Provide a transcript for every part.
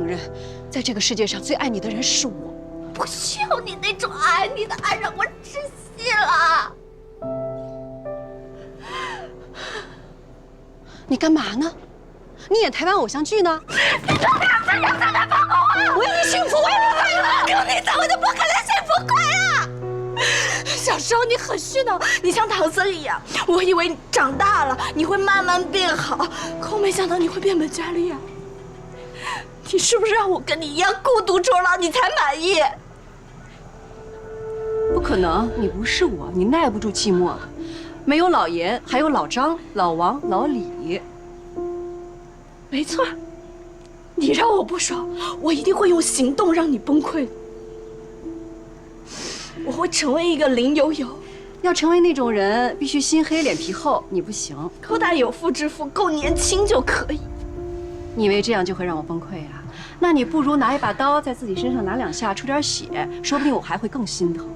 认，在这个世界上最爱你的人是我。不需要你那种爱，你的爱让我窒息了。你干嘛呢？你演台湾偶像剧呢？你到底要怎样才能放过我？我要你幸福，我要你快乐。有你在，我就不可能幸福快乐。小时候你很虚脑，你像唐僧一样，我以为你长大了你会慢慢变好，可我没想到你会变本加厉啊！你是不是让我跟你一样孤独终老，你才满意？不可能，你不是我，你耐不住寂寞了。没有老严，还有老张、老王、老李。没错，你让我不爽，我一定会用行动让你崩溃。我会成为一个林有有。要成为那种人，必须心黑脸皮厚，你不行。高大有妇之夫，够年轻就可以。你以为这样就会让我崩溃啊？那你不如拿一把刀在自己身上拿2下，出点血，说不定我还会更心疼。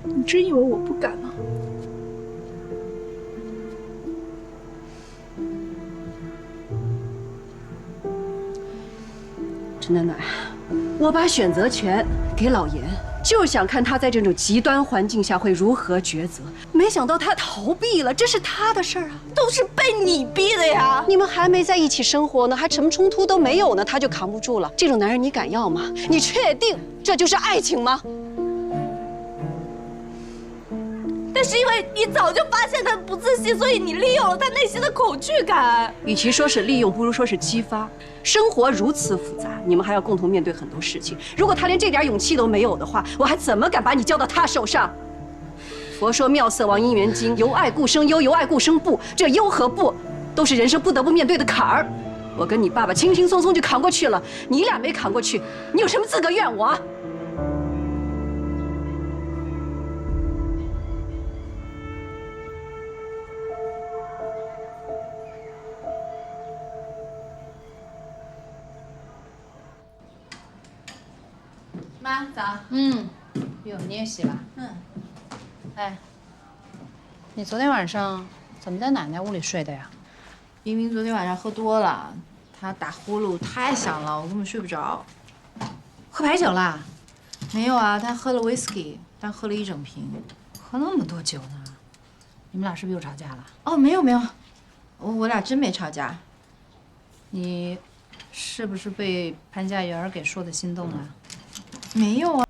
你真以为我不敢吗？陈奶奶，我把选择权给老严，就想看他在这种极端环境下会如何抉择。没想到他逃避了，这是他的事儿啊，都是被你逼的呀！你们还没在一起生活呢，还什么冲突都没有呢，他就扛不住了。这种男人你敢要吗？你确定这就是爱情吗？但是因为你早就发现他不自信，所以你利用了他内心的恐惧感。与其说是利用，不如说是激发。生活如此复杂，你们还要共同面对很多事情。如果他连这点勇气都没有的话，我还怎么敢把你交到他手上？佛说妙色王因缘经，由爱故生忧，由爱故生怖。这忧和怖，都是人生不得不面对的坎儿。我跟你爸爸轻轻松松就扛过去了，你俩没扛过去，你有什么资格怨我？妈，早。哟，你也洗了？哎，你昨天晚上怎么在奶奶屋里睡的呀？明明昨天晚上喝多了，她打呼噜太响了，我根本睡不着。喝白酒啦？没有啊，她喝了 whisky， 但喝了1整瓶。喝那么多酒呢？你们俩是不是又吵架了？哦，没有没有，我俩真没吵架。你是不是被潘家园给说的心动了？没有啊。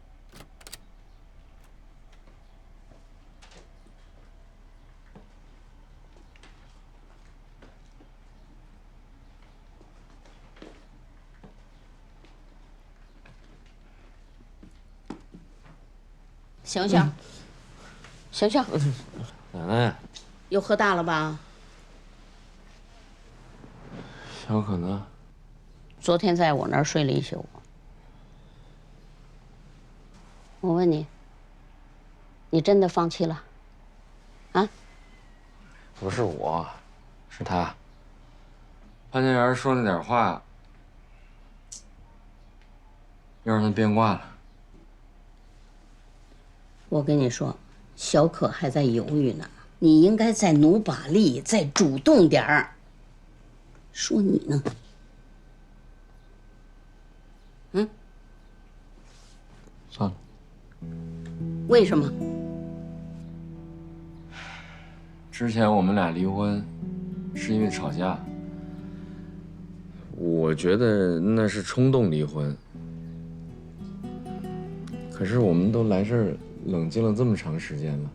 醒醒，醒醒！奶奶，又喝大了吧？小可呢？昨天在我那儿睡了1宿。我问你，你真的放弃了？啊？不是我，是他。潘家园说那点话，又让他变卦了。我跟你说，小可还在犹豫呢，你应该再努把力，再主动点儿。说你呢？算了。为什么？之前我们俩离婚，是因为吵架。我觉得那是冲动离婚。可是我们都来这儿冷静了这么长时间了，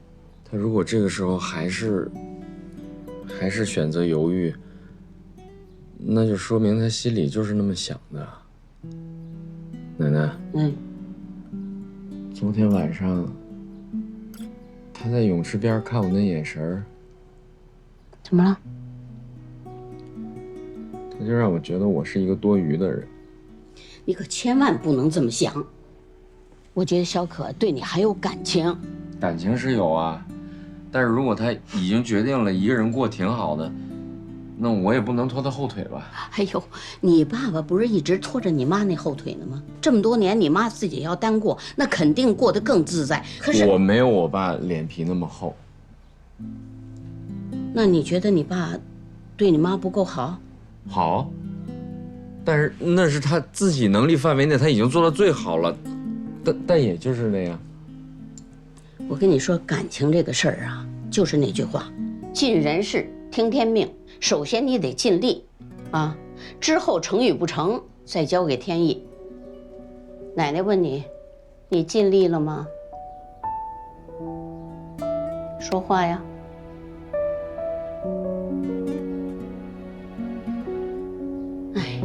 他如果这个时候还是选择犹豫，那就说明他心里就是那么想的。奶奶，昨天晚上他在泳池边看我那眼神儿，怎么了？他就让我觉得我是一个多余的人。你可千万不能这么想。我觉得小可对你还有感情。感情是有啊，但是如果他已经决定了一个人过挺好的，那我也不能拖他后腿吧？哎呦，你爸爸不是一直拖着你妈那后腿呢吗？这么多年，你妈自己要单过，那肯定过得更自在。可是我没有我爸脸皮那么厚。那你觉得你爸对你妈不够好？好，但是那是他自己能力范围内，他已经做到最好了，但也就是那样。我跟你说，感情这个事儿啊，就是那句话，尽人事，听天命。首先你得尽力，啊，之后成与不成，再交给天意。奶奶问你，你尽力了吗？说话呀。哎。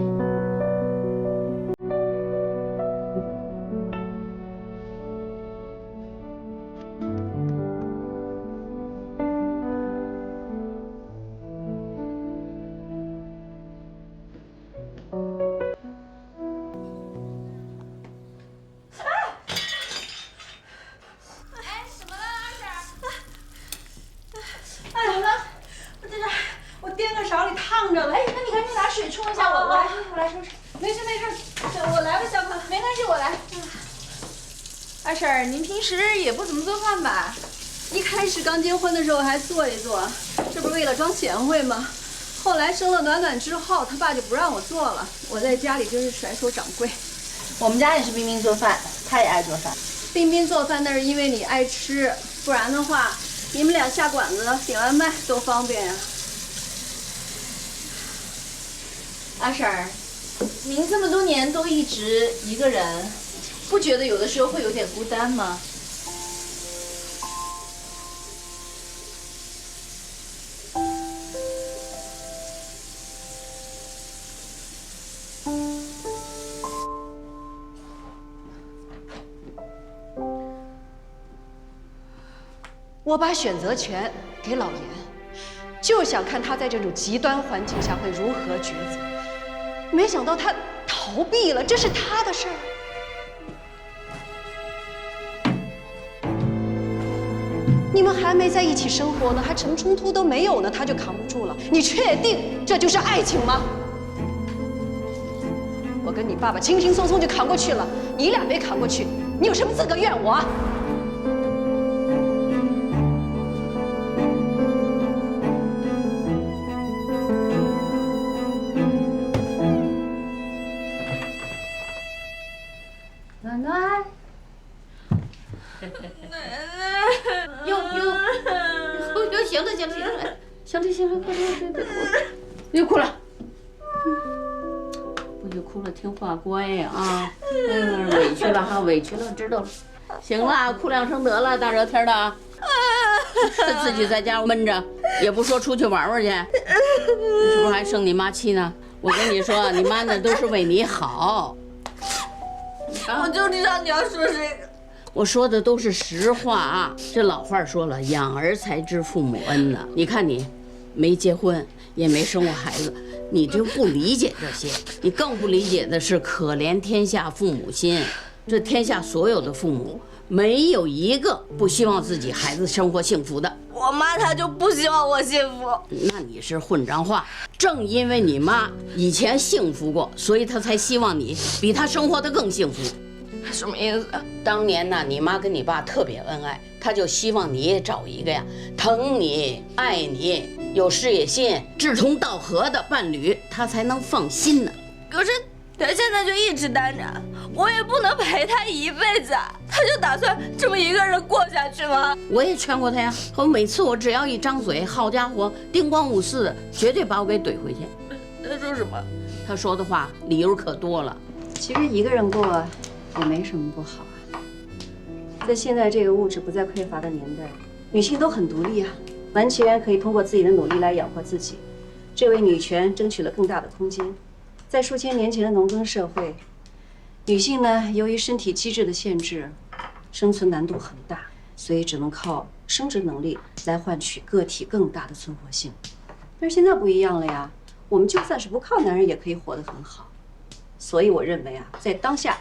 二婶儿，您平时也不怎么做饭吧？一开始刚结婚的时候还做一做，这不是为了装贤惠吗？后来生了暖暖之后，他爸就不让我做了，我在家里就是甩手掌柜。我们家也是冰冰做饭，她也爱做饭。冰冰做饭那是因为你爱吃，不然的话，你们俩下馆子点外卖多方便呀。二婶儿，您这么多年都一直一个人，不觉得有的时候会有点孤单吗？我把选择权给老严，就想看他在这种极端环境下会如何抉择。没想到他逃避了，这是他的事儿。你们还没在一起生活呢，还什么冲突都没有呢，他就扛不住了。你确定这就是爱情吗？我跟你爸爸轻轻松松就扛过去了，你俩没扛过去，你有什么资格怨我？暖暖，哟，行了，别哭了，不许哭了，听话乖呀啊！委屈了哈，委屈了，知道了。行了，哭两声得了，大热天的，自己在家闷着，也不说出去玩玩去，是不是还生你妈气呢？我跟你说，你妈那都是为你好。我就知道你要说这个。我说的都是实话啊！这老话说了，养儿才知父母恩呢。你看你，没结婚，也没生过孩子，你就不理解这些。你更不理解的是，可怜天下父母心。这天下所有的父母，没有一个不希望自己孩子生活幸福的。我妈她就不希望我幸福。那你是混账话。正因为你妈以前幸福过，所以她才希望你比她生活得更幸福。什么意思？当年呢，你妈跟你爸特别恩爱，她就希望你也找一个呀，疼你、爱你、有事业心、志同道合的伴侣，她才能放心呢。可是她现在就一直单着，我也不能陪她一辈子，她就打算这么一个人过下去吗？我也劝过她呀，每次我只要一张嘴，好家伙，叮咣五四的，绝对把我给怼回去。她说什么？她说的话理由可多了。其实一个人过也没什么不好啊。在现在这个物质不再匮乏的年代，女性都很独立啊，完全可以通过自己的努力来养活自己，这为女权争取了更大的空间。在数千年前的农耕社会，女性呢，由于身体机制的限制，生存难度很大，所以只能靠生殖能力来换取个体更大的存活性。但是现在不一样了呀，我们就算是不靠男人也可以活得很好。所以我认为啊，在当下，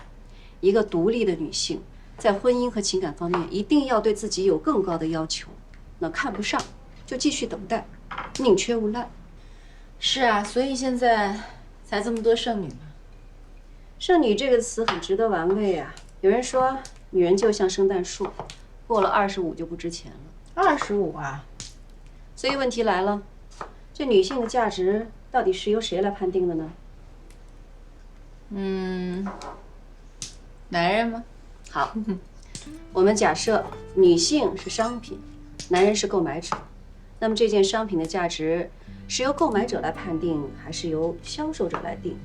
一个独立的女性在婚姻和情感方面一定要对自己有更高的要求。那看不上就继续等待，宁缺毋滥。是啊，所以现在才这么多剩女嘛。剩女这个词很值得玩味啊。有人说，女人就像圣诞树，过了25就不值钱了。25啊？所以问题来了，这女性的价值到底是由谁来判定的呢？男人吗？好，我们假设女性是商品，男人是购买者，那么这件商品的价值是由购买者来判定，还是由销售者来定？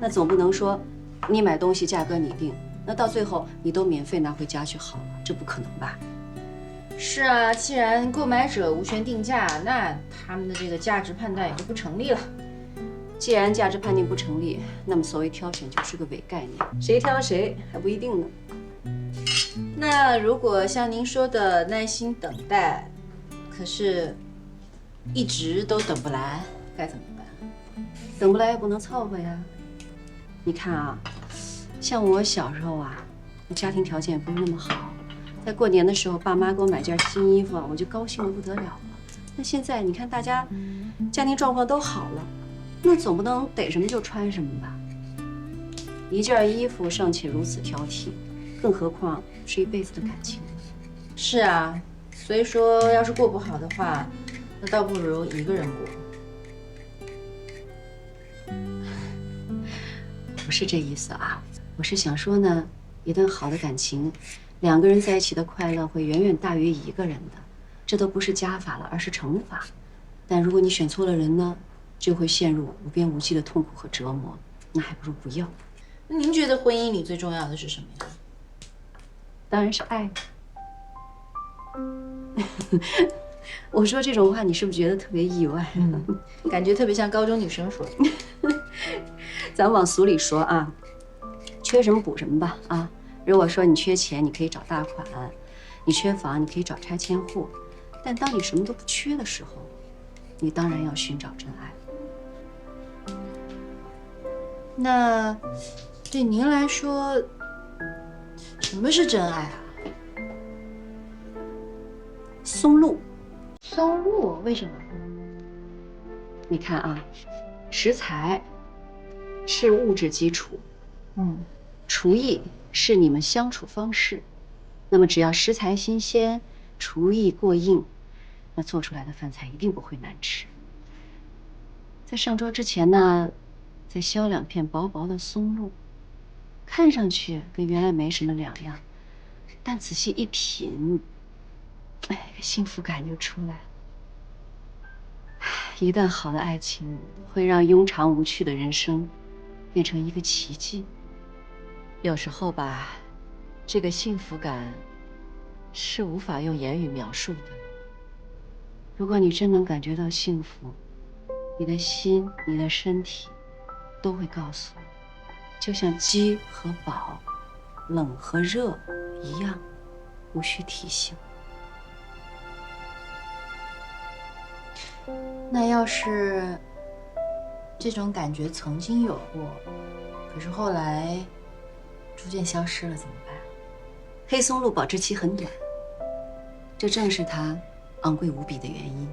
那总不能说你买东西价格你定，那到最后你都免费拿回家去好了，这不可能吧？是啊，既然购买者无权定价，那他们的这个价值判断也就不成立了。既然价值判定不成立，那么所谓挑选就是个伪概念，谁挑谁还不一定呢。那如果像您说的耐心等待，可是一直都等不来，该怎么办？等不来也不能凑合呀。你看啊，像我小时候啊，家庭条件也不是那么好，在过年的时候，爸妈给我买件新衣服啊，我就高兴得不得了了。那现在你看大家家庭状况都好了，那总不能逮什么就穿什么吧？一件衣服尚且如此挑剔，更何况是一辈子的感情。是啊，所以说要是过不好的话，那倒不如一个人过。不是这意思啊，我是想说呢，一段好的感情，两个人在一起的快乐会远远大于一个人的，这都不是加法了，而是乘法。但如果你选错了人呢，就会陷入无边无际的痛苦和折磨，那还不如不要。那您觉得婚姻里最重要的是什么呀？当然是爱。我说这种话，你是不是觉得特别意外？感觉特别像高中女生说的。咱往俗里说啊，缺什么补什么吧啊。如果说你缺钱，你可以找大款；你缺房，你可以找拆迁户。但当你什么都不缺的时候，你当然要寻找真爱。那对您来说，什么是真爱啊？松露，松露为什么？你看啊，食材是物质基础，厨艺是你们相处方式。那么只要食材新鲜，厨艺过硬，那做出来的饭菜一定不会难吃。在上桌之前呢，再削2片薄薄的松露，看上去跟原来没什么两样，但仔细一品，哎，幸福感就出来了。一段好的爱情会让庸常无趣的人生变成一个奇迹。有时候吧，这个幸福感是无法用言语描述的。如果你真能感觉到幸福，你的心、你的身体都会告诉你，就像饥和饱、冷和热一样，无需提醒。那要是这种感觉曾经有过，可是后来逐渐消失了，怎么办？黑松露保质期很短，这正是它昂贵无比的原因。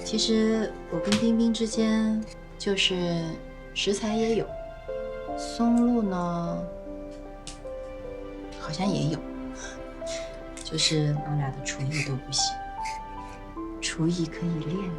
其实我跟冰冰之间就是食材也有，松露呢好像也有，就是我俩的厨艺都不行。厨艺可以练的。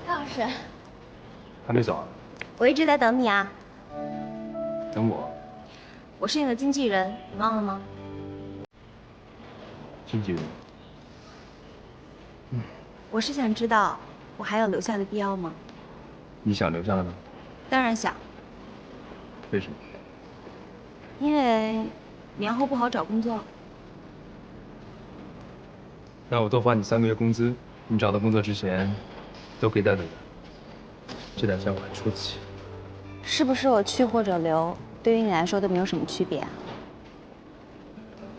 汤老师，还没走啊？我一直在等你啊。等我？我是你的经纪人，你忘了吗？经纪人？我是想知道，我还有留下的必要吗？你想留下来吗？当然想，为什么？因为年后不好找工作。那我多发你3个月工资，你找到工作之前，都可以带走的。这点钱我还出得起。是不是我去或者留，对于你来说都没有什么区别啊？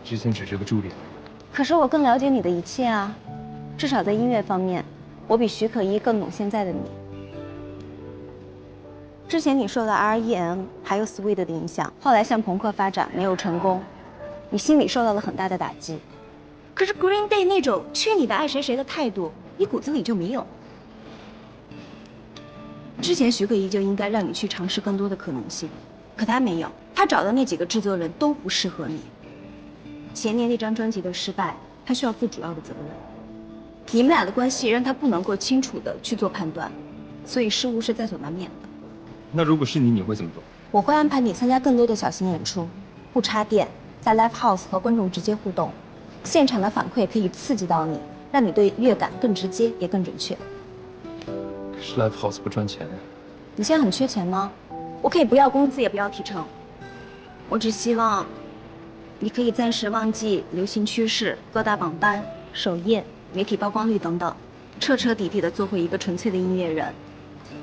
之前只是个助理。可是我更了解你的一切啊，至少在音乐方面，我比徐可依更懂现在的你。之前你受到 R.E.M 还有 Sweet 的影响，后来向朋克发展没有成功，你心里受到了很大的打击。可是 Green Day 那种去你的爱谁谁的态度，你骨子里就没有。之前徐可依就应该让你去尝试更多的可能性，可他没有，他找的那几个制作人都不适合你。前年那张专辑的失败，他需要负主要的责任。你们俩的关系让他不能够清楚的去做判断，所以失误是在所难免的。那如果是你，你会怎么做？我会安排你参加更多的小型演出，不插电，在 Live House 和观众直接互动，现场的反馈可以刺激到你，让你对乐感更直接也更准确。可是 Live House 不赚钱。你现在很缺钱吗？我可以不要工资，也不要提成，我只希望你可以暂时忘记流行趋势、各大榜单、首页、媒体曝光率等等，彻彻底底的做回一个纯粹的音乐人。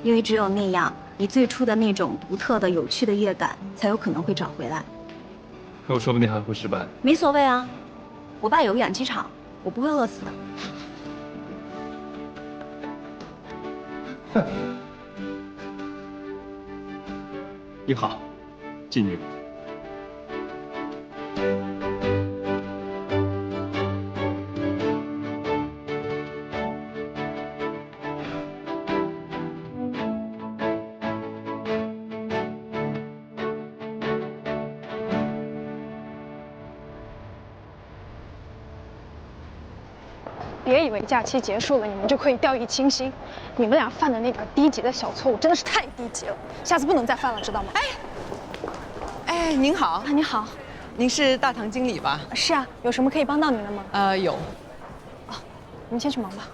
因为只有那样，你最初的那种独特的、有趣的乐感才有可能会找回来。可我说不定还会失败。没所谓啊，我爸有个养鸡场，我不会饿死的。哼。你好，妓女。别以为假期结束了，你们就可以掉以轻心。你们俩犯的那点低级的小错误真的是太低级了，下次不能再犯了，知道吗？哎，您好。你好，您是大堂经理吧？是啊，有什么可以帮到您的吗？有。哦，你们先去忙吧。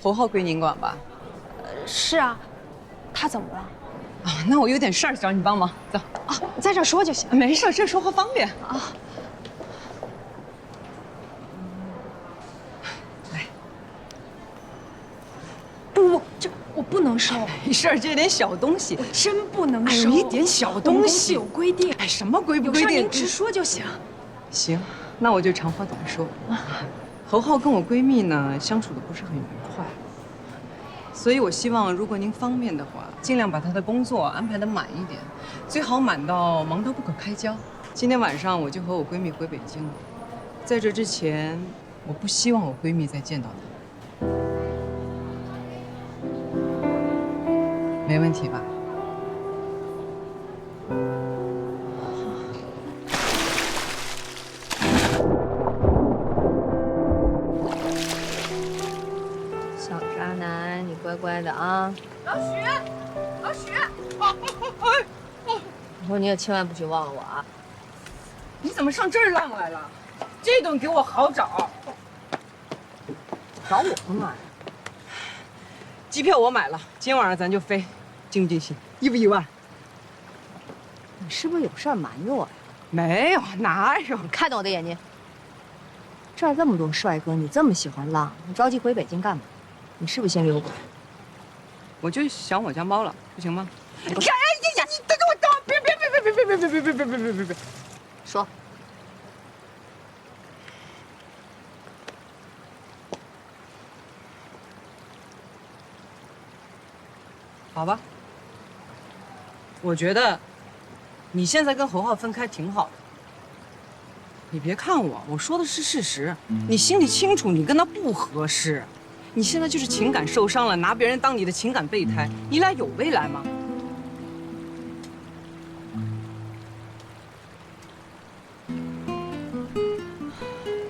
侯浩归您管吧？是啊，他怎么了？啊，那我有点事儿找你帮忙，走。啊，在这说就行。没事，这说话方便。啊。不，这我不能收。没事，这点小东西，我真不能收。有一点小东西有规定。哎，什么规不规定？有事您直说就行。行，那我就长话短说。侯浩跟我闺蜜呢相处的不是很愉快，所以我希望如果您方便的话，尽量把她的工作安排得满一点，最好满到忙到不可开交。今天晚上我就和我闺蜜回北京了，在这之前，我不希望我闺蜜再见到她。没问题吧？小渣男，你乖乖的啊！老许，老许，我说你也千万不许忘了我啊！你怎么上这儿浪来了？这顿给我好找。找我干嘛呀？机票我买了，今晚上咱就飞，惊不惊喜？意不意外？你是不是有事儿瞒着我呀？没有，哪有？你看到我的眼睛。这儿这么多帅哥，你这么喜欢浪，你着急回北京干嘛？你是不是心里有鬼？我就想我家猫了，不行吗？呀呀呀！你等我等，别！说。好吧，我觉得你现在跟侯浩分开挺好的。你别看我，我说的是事实。你心里清楚，你跟他不合适。你现在就是情感受伤了，拿别人当你的情感备胎，你俩有未来吗？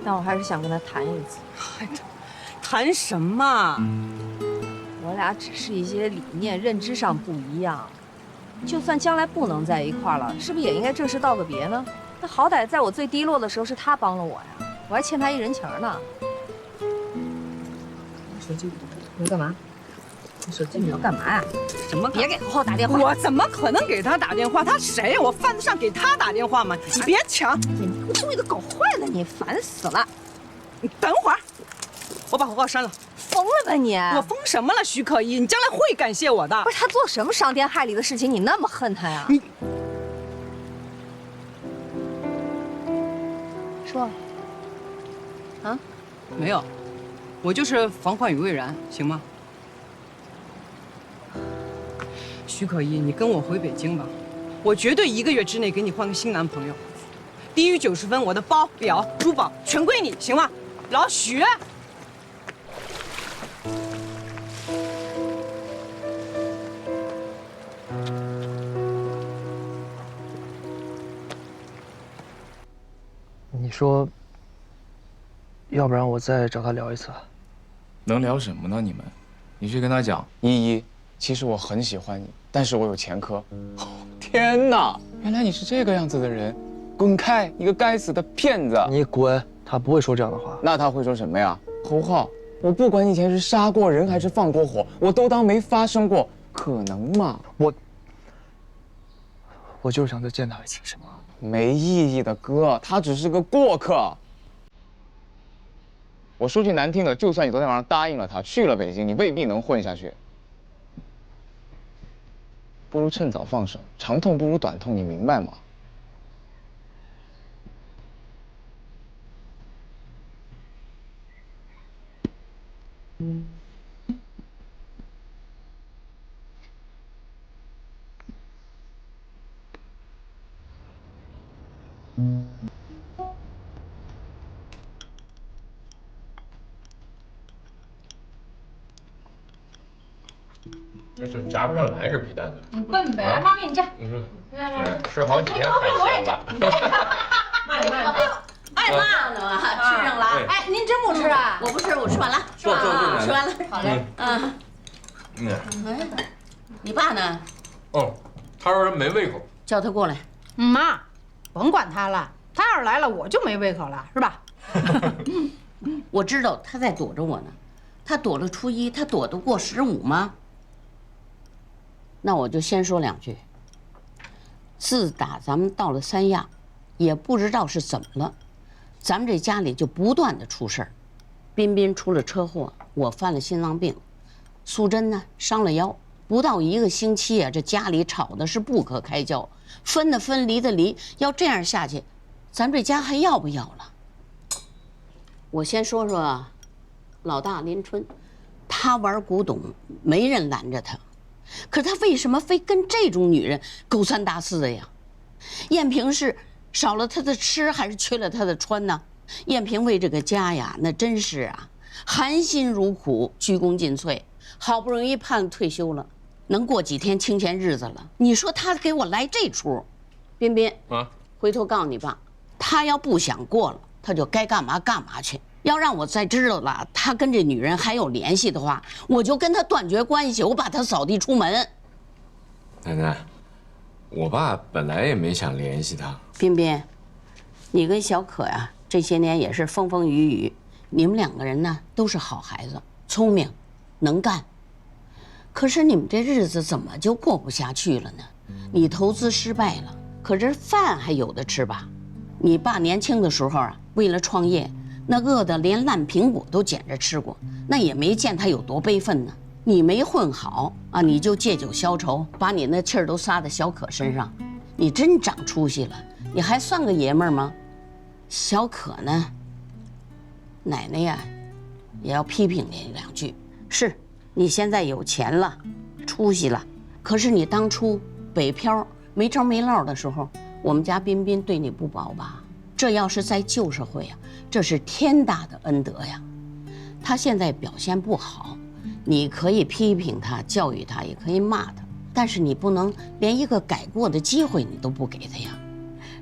但我还是想跟他谈一次。谈什么？我俩只是一些理念、认知上不一样，就算将来不能在一块儿了，是不是也应该正式道个别呢？那好歹在我最低落的时候是他帮了我呀，我还欠他一人情呢。手机，你干嘛？你手机你要干嘛呀？什么？别给侯浩打电话！我怎么可能给他打电话？他谁呀？我犯得上给他打电话吗？你别抢！你这个东西都搞坏了，你烦死了！你等会儿，我把侯浩删了。疯了吧你？我疯什么了，徐可依？你将来会感谢我的。不是他做什么伤天害理的事情，你那么恨他呀？你说。啊？没有，我就是防患于未然，行吗？徐可依，你跟我回北京吧，我绝对1个月之内给你换个新男朋友。低于90分，我的包、表、珠宝全归你，行吗？老许。你说，要不然我再找他聊一次？能聊什么呢？你们，你去跟他讲，依依，其实我很喜欢你，但是我有前科。哦，天哪，原来你是这个样子的人，滚开，你个该死的骗子！你滚！他不会说这样的话。那他会说什么呀？侯浩，我不管你以前是杀过人还是放过火，我都当没发生过，可能吗？我就是想再见他一次，行吗？没意义的哥，他只是个过客。我说句难听的，就算你昨天晚上答应了他，去了北京，你未必能混下去。不如趁早放手，长痛不如短痛，你明白吗？这是夹不上来是皮蛋的。你笨呗，妈给你夹。吃好几天还行吧？爱骂呢嘛，吃上了。哎，您真不吃啊？我不吃，我吃完了。坐，吃完了。好嘞。你爸呢？哦，他说没胃口，叫他过来。妈，甭管他了，他要是来了，我就没胃口了，是吧？我知道他在躲着我呢，他躲了初一，他躲得过15吗？那我就先说2句。自打咱们到了三亚，也不知道是怎么了，咱们这家里就不断的出事儿。彬彬出了车祸，我犯了心脏病，素贞呢伤了腰，不到1个星期啊，这家里吵的是不可开交，分的分，离的离，要这样下去，咱这家还要不要了？我先说说老大林春，他玩古董，没人拦着他，可他为什么非跟这种女人勾三搭四的呀？燕平是少了他的吃，还是缺了他的穿呢？燕平为这个家呀，那真是啊，含辛茹苦，鞠躬尽瘁，好不容易判退休了，能过几天清闲日子了。你说他给我来这出，彬彬啊，回头告诉你爸，他要不想过了，他就该干嘛干嘛去。要让我再知道了他跟这女人还有联系的话，我就跟他断绝关系，我把他扫地出门。奶奶，我爸本来也没想联系他。彬彬，你跟小可呀，这些年也是风风雨雨，你们2个人呢都是好孩子，聪明，能干。可是你们这日子怎么就过不下去了呢？你投资失败了，可这饭还有的吃吧？你爸年轻的时候啊，为了创业，那饿得连烂苹果都捡着吃过，那也没见他有多悲愤呢。你没混好啊，你就借酒消愁，把你那气儿都撒在小可身上，你真长出息了，你还算个爷们儿吗？小可呢，奶奶呀，也要批评你2句。是你现在有钱了，出息了，可是你当初北漂没着没落的时候，我们家彬彬对你不薄吧？这要是在旧社会啊，这是天大的恩德呀。他现在表现不好，你可以批评他、教育他，也可以骂他，但是你不能连一个改过的机会你都不给他呀，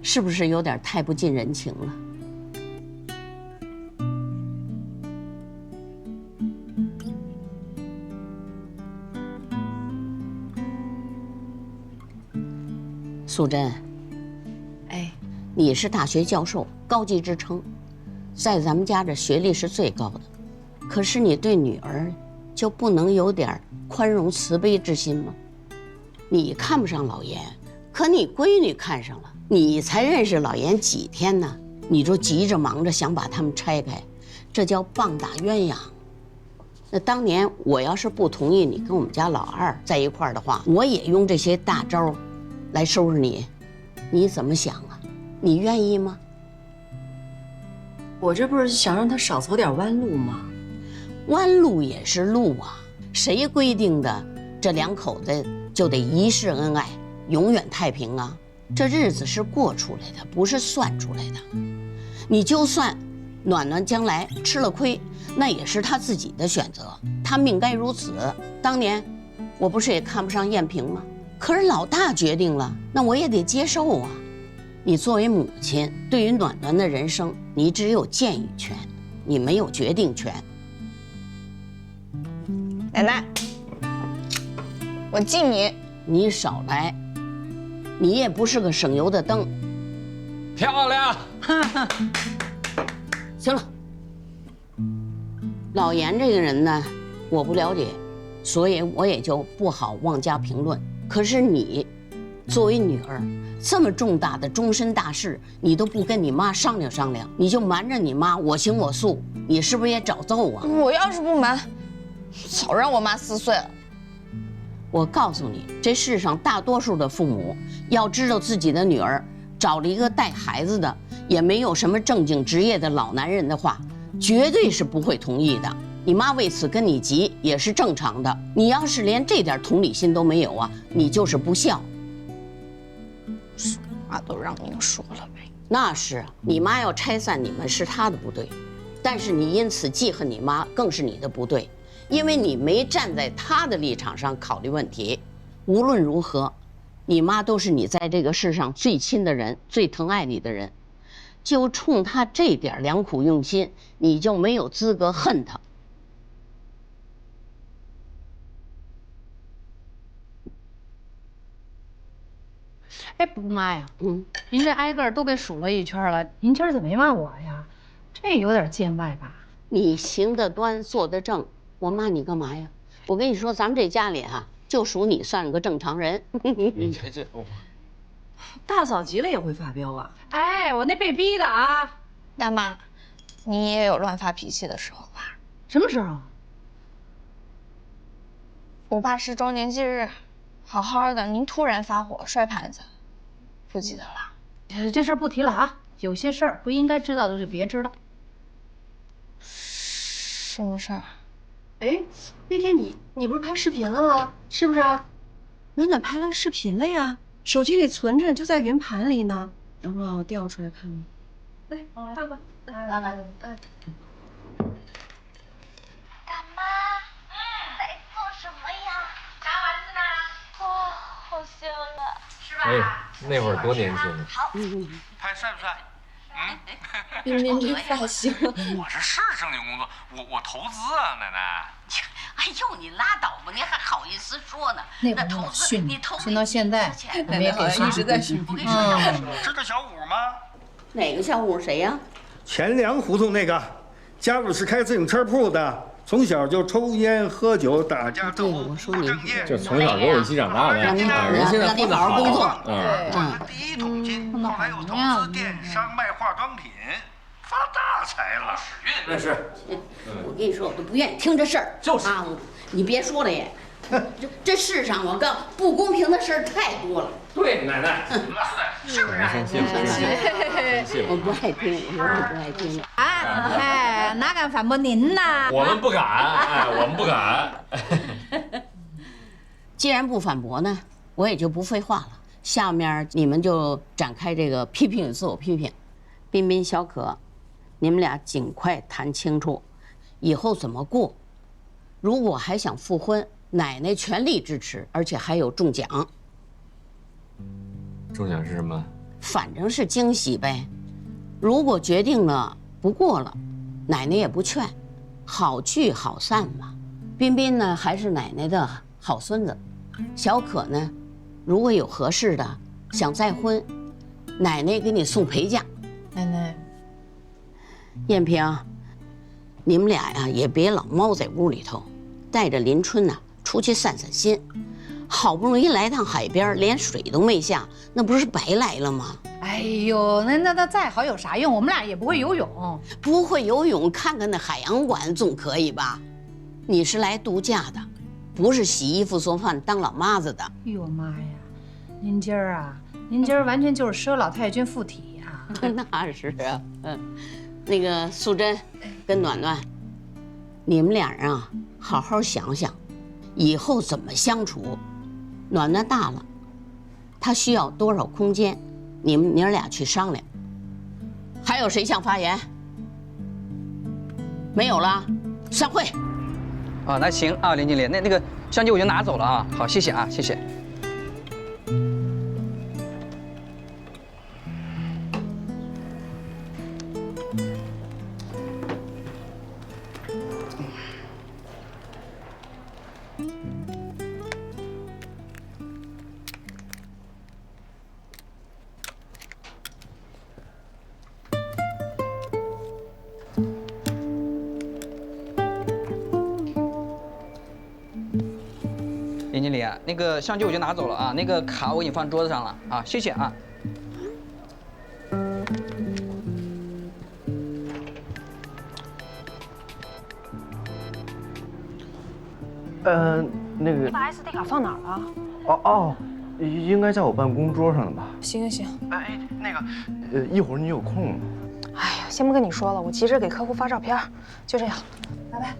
是不是有点太不近人情了？素贞，哎，你是大学教授，高级职称，在咱们家这学历是最高的，可是你对女儿就不能有点宽容慈悲之心吗？你看不上老严，可你闺女看上了，你才认识老严几天呢，你就急着忙着想把他们拆开，这叫棒打鸳鸯。那当年我要是不同意你跟我们家老二在一块儿的话，我也用这些大招来收拾你，你怎么想啊？你愿意吗？我这不是想让他少走点弯路吗？弯路也是路啊，谁规定的这两口子就得一世恩爱，永远太平啊？这日子是过出来的，不是算出来的。你就算暖暖将来吃了亏，那也是他自己的选择，他命该如此。当年我不是也看不上燕平吗？可是老大决定了，那我也得接受啊。你作为母亲，对于暖暖的人生，你只有建议权，你没有决定权。奶奶，我敬你。你少来，你也不是个省油的灯。漂亮。行了，老严这个人呢，我不了解，所以我也就不好妄加评论。可是你，作为女儿，这么重大的终身大事，你都不跟你妈商量商量，你就瞒着你妈我行我素，你是不是也找揍啊？我要是不瞒，早让我妈撕碎了。我告诉你，这世上大多数的父母，要知道自己的女儿找了一个带孩子的，也没有什么正经职业的老男人的话，绝对是不会同意的。你妈为此跟你急也是正常的。你要是连这点同理心都没有啊，你就是不孝。说话都让您说了呗。那是，你妈要拆散你们是她的不对，但是你因此记恨你妈，更是你的不对，因为你没站在她的立场上考虑问题。无论如何，你妈都是你在这个世上最亲的人，最疼爱你的人，就冲她这点良苦用心，你就没有资格恨她。哎，不妈呀，您这挨个都给数了一圈了，您今儿怎么没骂我呀？这有点见外吧？你行得端，坐得正，我骂你干嘛呀？我跟你说，咱们这家里哈，就属你算个正常人。你这大嫂急了也会发飙啊！哎，我那被逼的啊！大妈，你也有乱发脾气的时候吧？什么时候？我爸10周年忌日，好好的，您突然发火摔盘子，不记得了？这事儿不提了啊。有些事儿不应该知道的就别知道。什么事儿？哎，那天你不是拍视频了吗？是不是啊？暖暖拍了视频了呀，手机里存着，就在云盘里呢。要不让我调出来看看？来，看吧。来。大妈，在做什么呀？炸丸子呢。哇，好香啊！是吧？哎，那会儿多年轻啊！好，拍帅不帅？冰冰这发型，我这是正经工作，我投资啊，奶奶。哎呦，你拉倒吧，你还好意思说呢？那会儿我训你，训到现在，我们也给训一直在训。知道小五吗？哪个小五谁呀？钱粮胡同那个，家里是开自行车铺的，从小就抽烟喝酒打架斗殴。我说你就从小跟我一起长大的，人现在混得好，赚了第一桶金，后来又投资电商卖化妆品，发大财了。使运那是。我跟你说，我都不愿意听这事儿。就是啊，你别说了也。这世上我告不公平的事儿太多了。对，奶奶，是不是？我不爱听，我不爱听。哎，哪敢反驳您呢？我们不敢，哎，我们不敢。既然不反驳呢，我也就不废话了。下面你们就展开这个批评与自我批评。彬彬、小可，你们俩尽快谈清楚，以后怎么过。如果还想复婚，奶奶全力支持，而且还有中奖。中奖是什么？反正是惊喜呗。如果决定了不过了，奶奶也不劝，好聚好散嘛。彬彬呢，还是奶奶的好孙子。小可呢，如果有合适的想再婚，奶奶给你送陪嫁。奶奶，燕平，你们俩呀也别老猫在屋里头，带着林春呐出去散散心。好不容易来趟海边，连水都没下，那不是白来了吗？哎呦，那再好有啥用？我们俩也不会游泳。不会游泳，看看那海洋馆总可以吧？你是来度假的，不是洗衣服做饭当老妈子的。哎呦妈呀，您今儿完全就是佘老太君附体呀！那是啊，那个素贞跟暖暖，你们俩人啊，好好想想，以后怎么相处。暖暖大了，她需要多少空间，你们娘俩去商量。还有谁想发言？没有了，散会。哦，那行啊，林经理，那个相机我就拿走了啊。好，谢谢啊，谢谢。林经理啊，那个相机我就拿走了啊，那个卡我给你放桌子上了啊，谢谢啊。那个你把 SD 卡放哪儿了？哦，应该在我办公桌上了吧？行。哎，那个，一会儿你有空吗？哎呀，先不跟你说了，我急着给客户发照片，就这样，拜拜。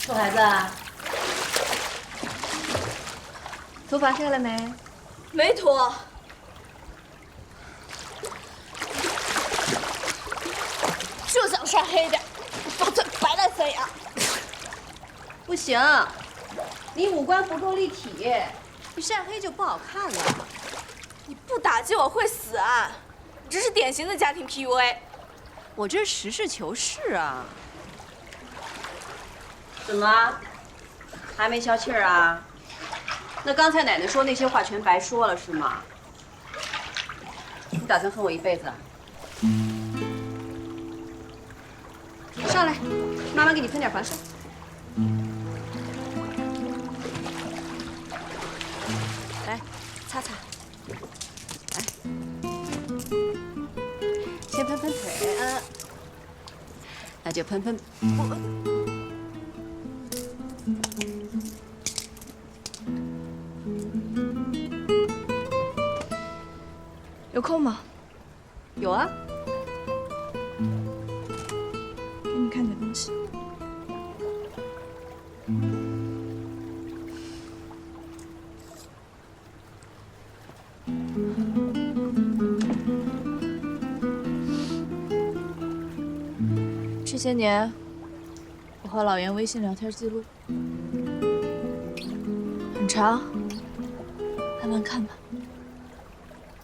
臭孩子，头发晒了没？没脱。就想晒黑点，否则白来塞牙。不行，你五官不够立体，你晒黑就不好看了。你不打击我会死啊！你这是典型的家庭 PUA。我这是实事求是啊。怎么，还没消气儿啊？那刚才奶奶说那些话全白说了是吗？你打算恨我一辈子啊？上来，妈妈给你喷点防晒。来，擦擦。来，先喷喷腿啊，那就喷喷。有空吗？有啊。给你看点东西。这些年，我和老袁微信聊天记录很长，慢慢看吧。